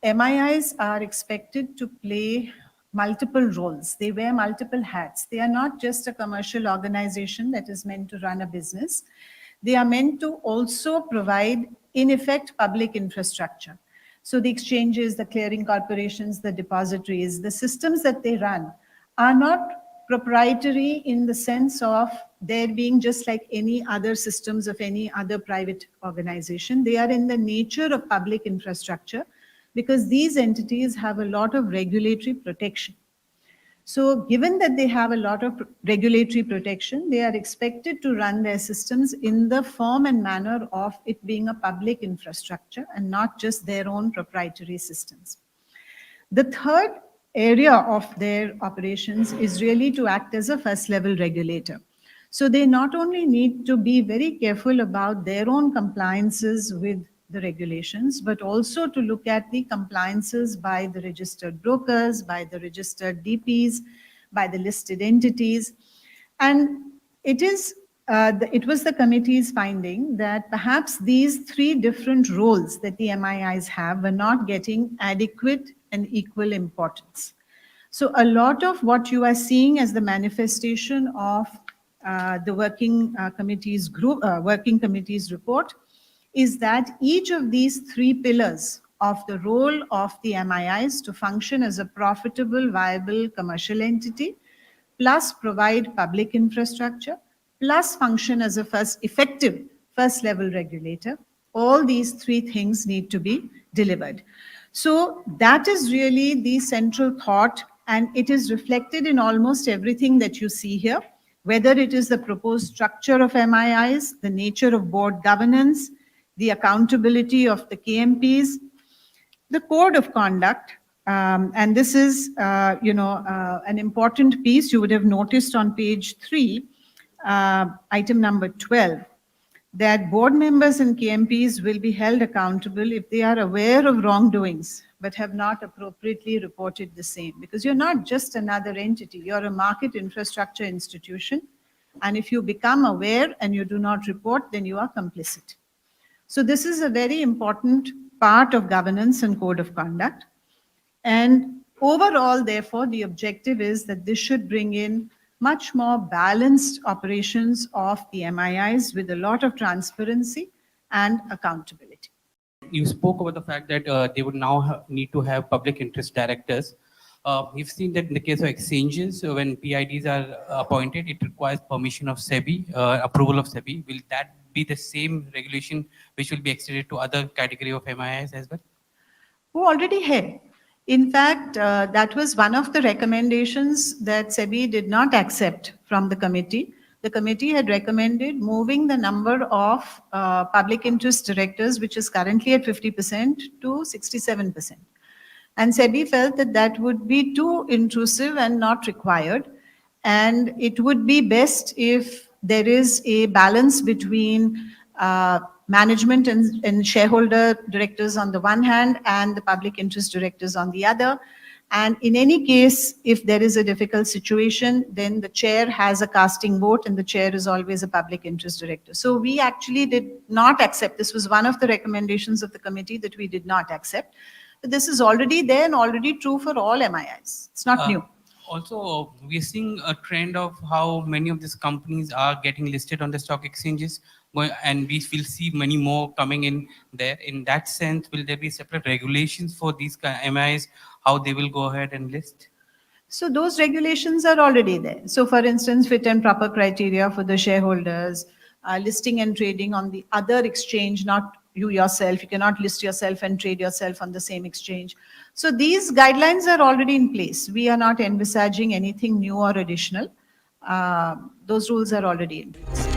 MIIs are expected to play multiple roles. They wear multiple hats. They are not just a commercial organization that is meant to run a business. They are meant to also provide, in effect, public infrastructure. So the exchanges, the clearing corporations, the depositories, the systems that they run are not proprietary in the sense of there being just like any other systems of any other private organization. They are in the nature of public infrastructure because these entities have a lot of regulatory protection. So given that they have a lot of regulatory protection, they are expected to run their systems in the form and manner of it being a public infrastructure and not just their own proprietary systems. The third area of their operations is really to act as a first level regulator. So they not only need to be very careful about their own compliances with the regulations, but also to look at the compliances by the registered brokers, by the registered DPs, by the listed entities. And it was the committee's finding that perhaps these three different roles that the MIIs have were not getting adequate and equal importance. So a lot of what you are seeing as the manifestation of the working committee's report is that each of these three pillars of the role of the MIIs to function as a profitable, viable commercial entity, plus provide public infrastructure, plus function as a effective first level regulator, all these three things need to be delivered. So that is really the central thought, and it is reflected in almost everything that you see here, whether it is the proposed structure of MIIs, the nature of board governance, the accountability of the KMPs, the code of conduct, and this is, an important piece you would have noticed on page 3, item number 12, that board members and KMPs will be held accountable if they are aware of wrongdoings but have not appropriately reported the same. Because you're not just another entity, you're a market infrastructure institution, and if you become aware and you do not report, then you are complicit. So this is a very important part of governance and code of conduct. And overall, therefore, the objective is that this should bring in much more balanced operations of the MIIs with a lot of transparency and accountability. You spoke about the fact that they would now need to have public interest directors. We've seen that in the case of exchanges, when PIDs are appointed, it requires permission of SEBI, approval of SEBI. Will that be the same regulation which will be extended to other category of MIIs as well? Who already had. In fact, that was one of the recommendations that SEBI did not accept from the committee. The committee had recommended moving the number of public interest directors, which is currently at 50%, to 67%. And SEBI felt that that would be too intrusive and not required. And it would be best if there is a balance between management and shareholder directors on the one hand and the public interest directors on the other. And in any case, if there is a difficult situation, then the chair has a casting vote and the chair is always a public interest director. So we actually did not accept. This was one of the recommendations of the committee that we did not accept. But this is already there and already true for all MIIs. It's not new. Also, we're seeing a trend of how many of these companies are getting listed on the stock exchanges, and we will see many more coming in there. In that sense, will there be separate regulations for these MIIs, how they will go ahead and list? So those regulations are already there. So for instance, fit and proper criteria for the shareholders, listing and trading on the other exchange, not you yourself. You cannot list yourself and trade yourself on the same exchange. So these guidelines are already in place. We are not envisaging anything new or additional. Those rules are already in place.